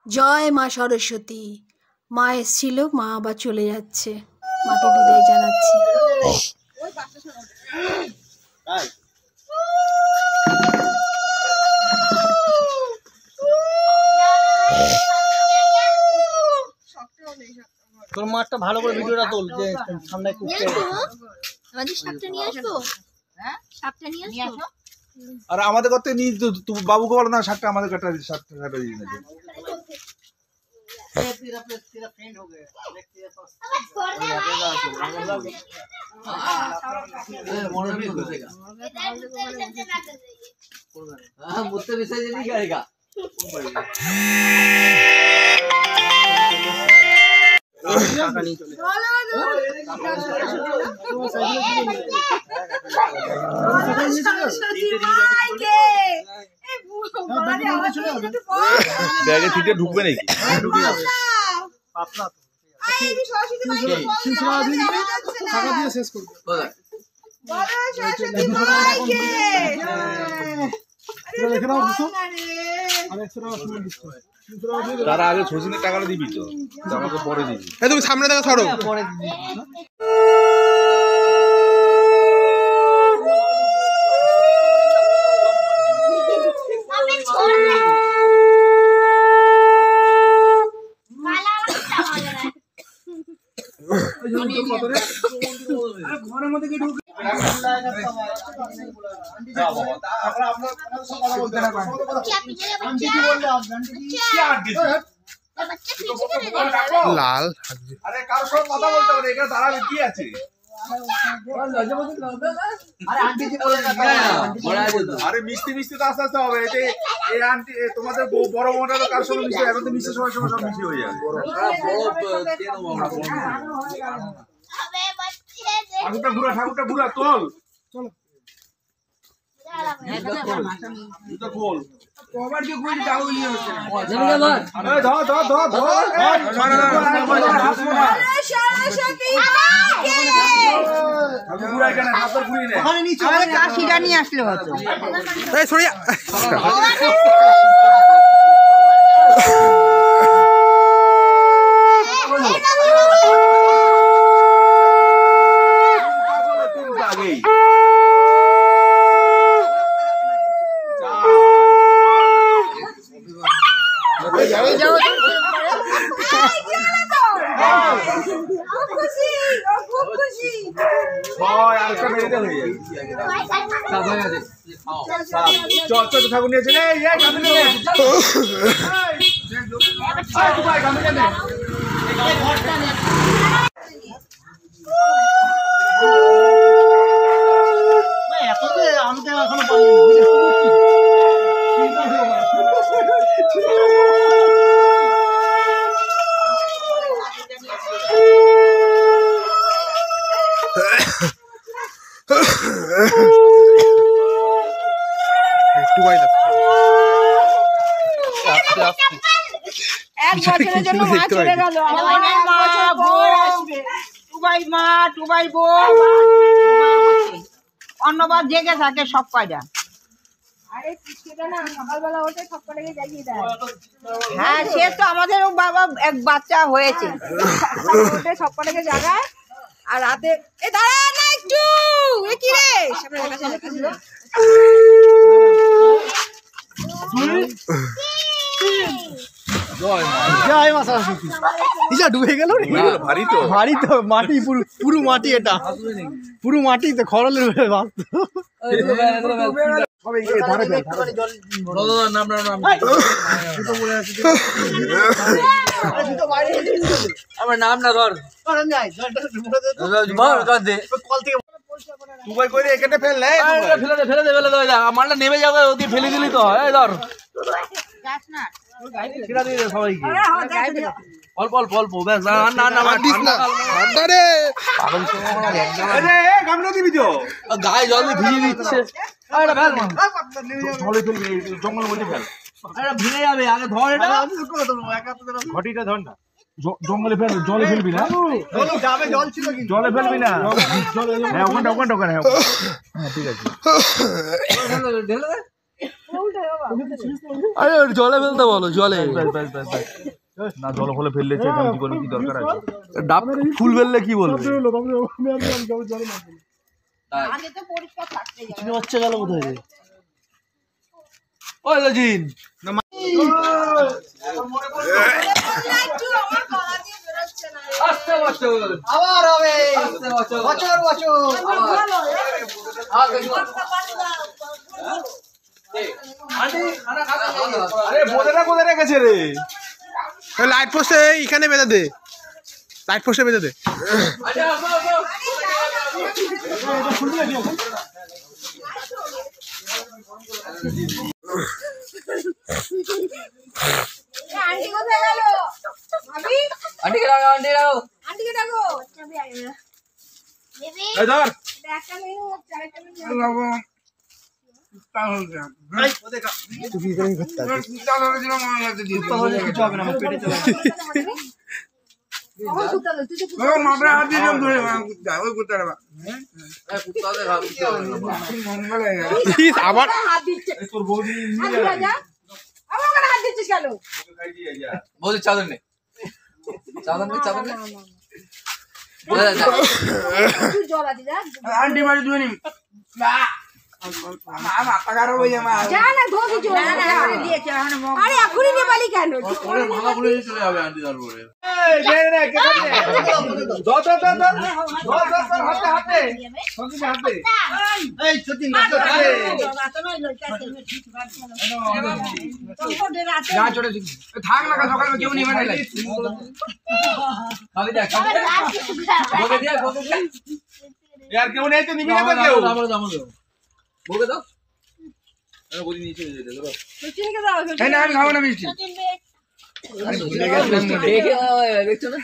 জয় মা সরস্বতী। মা এসেছিল, মা আবার চলে যাচ্ছে, মাকে বিদায় জানাচ্ছি। তোর মাঠটা ভালো করে ভিডিওটা তোল, যে সামনে কুকুর আমাদের সাপটা নিয়ে আসবো। হ্যাঁ, সাপটা নিয়ে আসবো। আর আমাদের করতে নিয়ে তুমি বাবুকে বলো না, শাকটা আমাদের কাটা শাকটা দিয়ে নেবে। ব্যাগে থেকে ঢুকবে নাকি? তারা আগে শচীনের টাকাটা দিবি তো, আমাকে পরে দিবি। তুমি সামনে টাকা ছড়ো। লাল আরে কারোর সঙ্গে কথা বলতে হবে, এখানে দাঁড়াবে কি আছে? আরে মিষ্টি মিষ্টি তো আস্তে আস্তে হবে। এই আন্টি তোমাদের বড় বোনটা তো কারোর সঙ্গে মিশে, এখন তো মিষ্টির সময় সব মিশি হয়ে যাবে। ঠাকুরটা ঘুরা তোল, চলো খোল। নিয়ে আসলে হতো। ঠাকুর নিয়েছে আমি তো এখনো পাইনি। এক বছরের জন্য মা চলে গেল। টুবাই মা, টুবাই বউ অন্যবার জেগে থাকে সব কয়টা। হ্যাঁ, সে তো আমাদেরও বাবা এক বাচ্চা হয়েছে, সব কটাকে জাগায়। আর রাতে এ দাঁড়া না একটু, এ কি রে ডুবে গেল। ভারী তো মাটি, পুরো মাটি, এটা পুরো মাটি তো খরলের আমার নাম না ধর মালটা নেমে যাবে, ওদিকে ফেলে দিলি তো। ধর সবাইকে অল্প অল্প অল্প, গায়ে জল ভিজিয়ে দিচ্ছে। জঙ্গল মধ্যে ফেল, ভিজে যাবে। আগে ধর এটা, ঘটিটা ধর না, জঙ্গলে ফেল, জলে ফেলবি না, জল ছিল জলে ফেলবি না। হ্যাঁ ওখানটা, হ্যাঁ ঠিক আছে। আরে ওর জলে ফেলতে বলো, জলে। না জল ফলে ফেললে কি করবে, কি দরকার আছে? ডাব ফুল ফেললে কি বলবে? আগে তো পরিষ্কার থাকতে যাবে। বাচ্চা গেল কোথায় রে? ওই লজিন আবার হবে বছর বছর। আরে বোঝাটা কোথায় রেখেছে রে? লাইট পোস্টে এখানে বেঁধে দে, লাইট পোস্টে বেঁধে দে। আন্টি কোথায় গেল? ভাবি আন্টিকে ডাকো। এই ধর একটা মেনু হচ্ছে, আরেকটা মেনু। কিছু হবে না, আমার পেটে চলে আমার কুত্তা দাও, তুই তো কুত্তা আবার হাত দিচ্ছে। হাত ধরে যা। আমার ওখানে হাত দিচ্ছিস কেন? বলছি চাদর নেই, চাদর নেই, চাদর নেই। তুই জল আছে যা। আন্টি মারি দুনি মাথা খারাপ হয়ে যাবে। যা না ধো কিছু। আরে এখনই নেপালি কেন? ভাঙা বলে চলে যাবে আন্টি তারপরে। থাক না সকালে কেউ নিবে না। খালি দেখ, বকে দিয়ে, বকে দিয়ে। আর কেউ নেই তো নিবি না তো কেউ। বকে দাও। বলি নিচে যেতে দাও। সচিনকে দাও। আমি খাবো না মিষ্টি। দেখছো না?